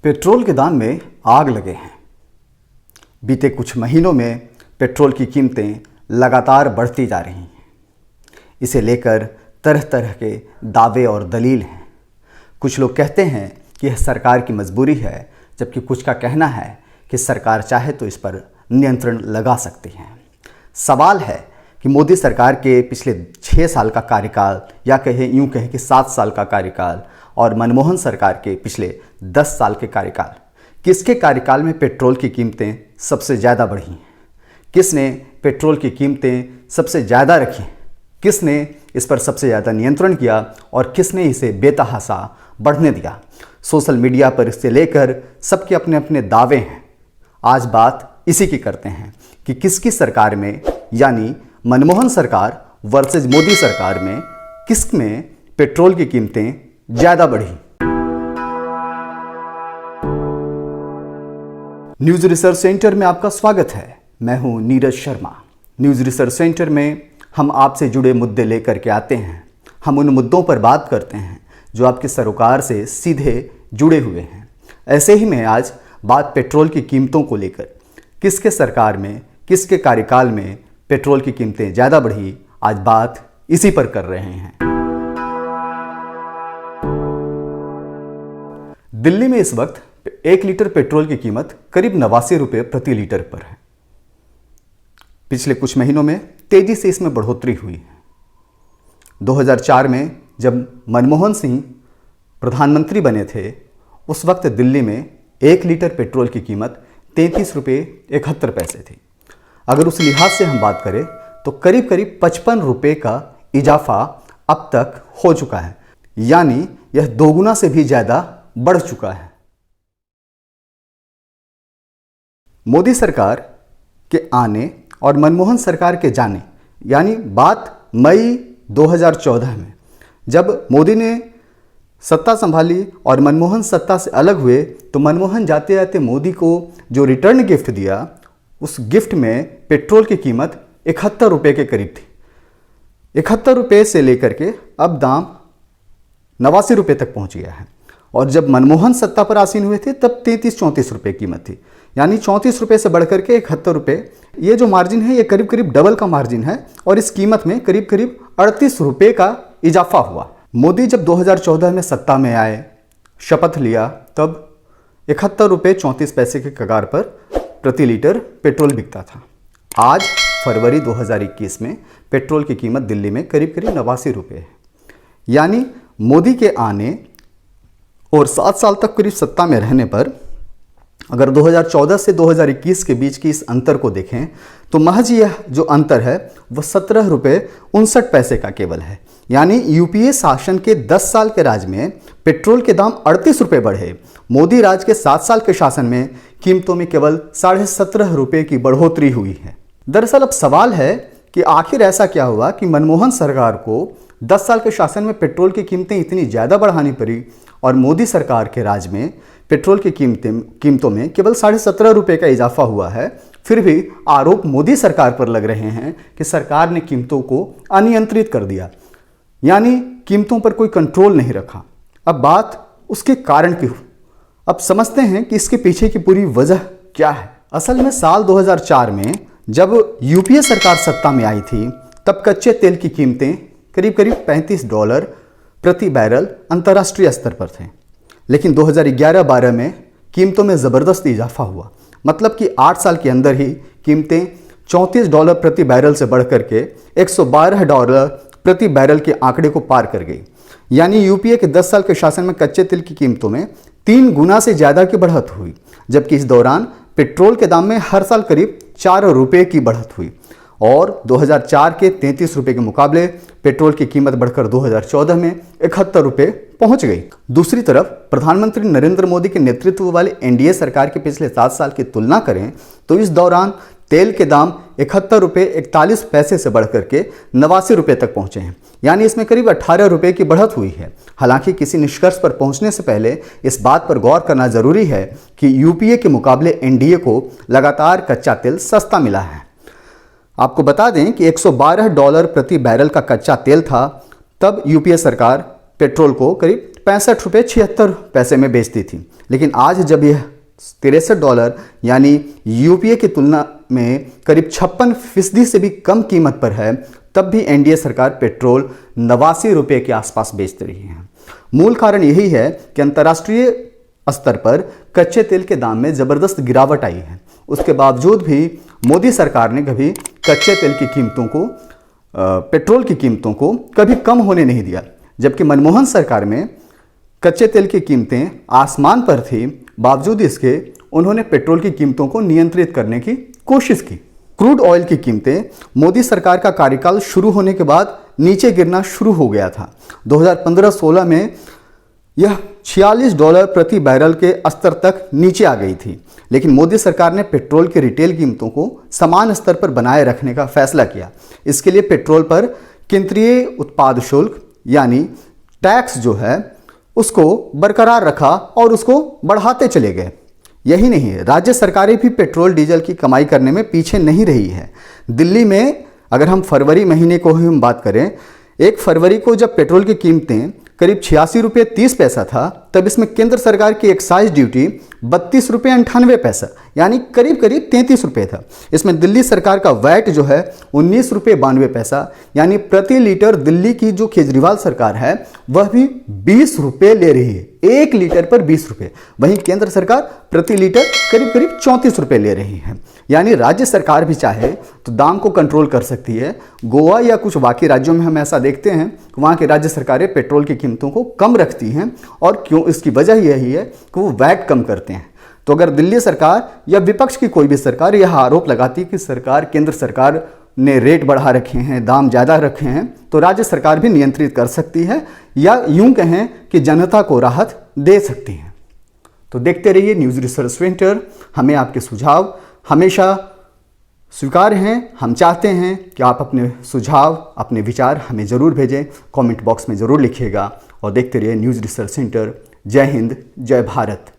Petrol के दाम में आग लगे हैं। बीते कुछ महीनों में पेट्रोल की कीमतें लगातार बढ़ती जा रही हैं। इसे लेकर तरह तरह के दावे और दलील हैं। कुछ लोग कहते हैं कि यह सरकार की मजबूरी है, जबकि कुछ का कहना है कि सरकार चाहे तो इस पर नियंत्रण लगा सकती है। सवाल है कि मोदी सरकार के पिछले 6 साल का कार्यकाल या यूँ कहें कि 7 साल का कार्यकाल और मनमोहन सरकार के पिछले 10 साल के कार्यकाल, किसके कार्यकाल में पेट्रोल की कीमतें सबसे ज़्यादा बढ़ी हैं? किसने पेट्रोल की कीमतें सबसे ज़्यादा रखी? किसने इस पर सबसे ज़्यादा नियंत्रण किया और किसने इसे बेतहाशा बढ़ने दिया? सोशल मीडिया पर इससे लेकर सबके अपने अपने दावे हैं। आज बात इसी की करते हैं कि किसकी सरकार में, यानी मनमोहन सरकार वर्सेस मोदी सरकार में, किस में पेट्रोल की कीमतें ज़्यादा बढ़ी। न्यूज़ रिसर्च सेंटर में आपका स्वागत है। मैं हूं Neeraj Sharma. News research centre में हम आपसे जुड़े मुद्दे लेकर के आते हैं। हम उन मुद्दों पर बात करते हैं जो आपके सरोकार से सीधे जुड़े हुए हैं। ऐसे ही में आज बात पेट्रोल की कीमतों को लेकर, किसके सरकार में, किसके कार्यकाल में पेट्रोल की कीमतें ज़्यादा बढ़ी, आज बात इसी पर कर रहे हैं। दिल्ली में इस वक्त 1 लीटर पेट्रोल की कीमत करीब 89 रुपये प्रति लीटर पर है। पिछले कुछ महीनों में तेजी से इसमें बढ़ोतरी हुई है। 2004 में जब मनमोहन सिंह प्रधानमंत्री बने थे, उस वक्त दिल्ली में 1 लीटर पेट्रोल की कीमत 33 रुपये 71 पैसे थी। अगर उस लिहाज से हम बात करें तो करीब करीब 55 रुपये का इजाफा अब तक हो चुका है, यानी यह दोगुना से भी ज़्यादा बढ़ चुका है। मोदी सरकार के आने और मनमोहन सरकार के जाने, यानी बात मई 2014 में, जब मोदी ने सत्ता संभाली और मनमोहन सत्ता से अलग हुए, तो मनमोहन जाते जाते मोदी को जो रिटर्न गिफ्ट दिया, उस गिफ्ट में पेट्रोल की कीमत 71 रुपये के करीब थी। 71 रुपये से लेकर के अब दाम 89 रुपये तक पहुंच गया है। और जब मनमोहन सत्ता पर आसीन हुए थे तब 33-34 रुपये कीमत थी, यानी 34 रुपये से बढ़कर के 71 रुपये। ये जो मार्जिन है, ये करीब करीब डबल का मार्जिन है और इस कीमत में करीब करीब 38 रुपये का इजाफा हुआ। मोदी जब 2014 में सत्ता में आए, शपथ लिया, तब 71 रुपये 34 पैसे के कगार पर प्रति लीटर पेट्रोल बिकता था। आज फरवरी 2021 में पेट्रोल की कीमत दिल्ली में करीब करीब 89 रुपये है। यानी मोदी के आने और 7 साल तक करीब सत्ता में रहने पर, अगर 2014 से 2021 के बीच की इस अंतर को देखें तो महज यह जो अंतर है वह 17 रुपये 59 पैसे का केवल है। यानी यूपीए शासन के 10 साल के राज में पेट्रोल के दाम 38 रुपये बढ़े। मोदी राज के 7 साल के शासन में कीमतों में केवल 17.5 रुपये की बढ़ोतरी हुई है। दरअसल अब सवाल है कि आखिर ऐसा क्या हुआ कि मनमोहन सरकार को 10 साल के शासन में पेट्रोल की कीमतें इतनी ज़्यादा बढ़ानी पड़ी और मोदी सरकार के राज में पेट्रोल की कीमतों में केवल 17.5 रुपये का इजाफा हुआ है। फिर भी आरोप मोदी सरकार पर लग रहे हैं कि सरकार ने कीमतों को अनियंत्रित कर दिया, यानी कीमतों पर कोई कंट्रोल नहीं रखा। अब बात उसके कारण की हो। अब समझते हैं कि इसके पीछे की पूरी वजह क्या है। असल में साल 2004 में जब यूपीए सरकार सत्ता में आई थी, तब कच्चे तेल की कीमतें करीब करीब $35 प्रति बैरल अंतर्राष्ट्रीय स्तर पर थे। लेकिन 2011-12 में कीमतों में ज़बरदस्त इजाफा हुआ। मतलब कि 8 साल के अंदर ही कीमतें $34 प्रति बैरल से बढ़कर के $112 प्रति बैरल के आंकड़े को पार कर गई। यानी यूपीए के 10 साल के शासन में कच्चे तेल की कीमतों में 3 गुना से ज़्यादा की बढ़त हुई, जबकि इस दौरान पेट्रोल के दाम में हर साल करीब 4 रुपये की बढ़त हुई। और 2004 के 33 रुपये के मुकाबले पेट्रोल की कीमत बढ़कर 2014 में 71 रुपये पहुंच गई। दूसरी तरफ प्रधानमंत्री नरेंद्र मोदी के नेतृत्व वाले एनडीए सरकार के पिछले 7 साल की तुलना करें तो इस दौरान तेल के दाम 71 रुपये 41 पैसे से बढ़कर के 89 रुपये तक पहुंचे हैं। यानी इसमें करीब 18 रुपये की बढ़त हुई है। हालांकि किसी निष्कर्ष पर पहुंचने से पहले इस बात पर गौर करना जरूरी है कि यूपीए के मुकाबले एनडीए को लगातार कच्चा तेल सस्ता मिला है। आपको बता दें कि $112 प्रति बैरल का कच्चा तेल था, तब यूपीए सरकार पेट्रोल को करीब ₹65.76 में बेचती थी। लेकिन आज जब यह $63 यानी यूपीए की तुलना में करीब 56% से भी कम कीमत पर है, तब भी एनडीए सरकार पेट्रोल ₹89 के आसपास बेच रही है। मूल कारण यही है कि अंतर्राष्ट्रीय स्तर पर कच्चे तेल के दाम में जबरदस्त गिरावट आई है। उसके बावजूद भी मोदी सरकार ने कभी कच्चे तेल की कीमतों को, पेट्रोल की कीमतों को कभी कम होने नहीं दिया। जबकि मनमोहन सरकार में कच्चे तेल की कीमतें आसमान पर थी, बावजूद इसके उन्होंने पेट्रोल की कीमतों को नियंत्रित करने की कोशिश की। क्रूड ऑयल की कीमतें मोदी सरकार का कार्यकाल शुरू होने के बाद नीचे गिरना शुरू हो गया था। 2015-16 में यह $46 प्रति बैरल के स्तर तक नीचे आ गई थी। लेकिन मोदी सरकार ने पेट्रोल की रिटेल कीमतों को समान स्तर पर बनाए रखने का फैसला किया। इसके लिए पेट्रोल पर केंद्रीय उत्पाद शुल्क यानी टैक्स जो है उसको बरकरार रखा और उसको बढ़ाते चले गए। यही नहीं है, राज्य सरकारें भी पेट्रोल डीजल की कमाई करने में पीछे नहीं रही है। दिल्ली में अगर हम फरवरी महीने को ही हम बात करें, 1 फरवरी को जब पेट्रोल की कीमतें करीब ₹86.30 था, तब इसमें केंद्र सरकार की एक्साइज ड्यूटी ₹32.98 यानी करीब करीब ₹33 था। इसमें दिल्ली सरकार का वैट जो है ₹19.92 यानी प्रति लीटर दिल्ली की जो केजरीवाल सरकार है वह भी ₹20 ले रही है, 1 लीटर पर ₹20। वहीं केंद्र सरकार प्रति लीटर करीब करीब ₹34 ले रही है। यानी राज्य सरकार भी चाहे तो दाम को कंट्रोल कर सकती है। गोवा या कुछ बाकी राज्यों में हम ऐसा देखते हैं, वहाँ की राज्य सरकारें पेट्रोल की कीमतों को कम रखती हैं और क्यों, इसकी वजह यही है कि वो वैट कम करते हैं। तो अगर दिल्ली सरकार या विपक्ष की कोई भी सरकार यह आरोप लगाती कि सरकार, केंद्र सरकार ने रेट बढ़ा रखे हैं, दाम ज़्यादा रखे हैं, तो राज्य सरकार भी नियंत्रित कर सकती है या यूं कहें कि जनता को राहत दे सकती है। तो देखते रहिए न्यूज़ रिसर्च सेंटर। हमें आपके सुझाव हमेशा स्वीकार हैं। हम चाहते हैं कि आप अपने सुझाव, अपने विचार हमें ज़रूर भेजें, कमेंट बॉक्स में ज़रूर लिखिएगा और देखते रहिए न्यूज़ रिसर्च सेंटर। जय हिंद, जय भारत।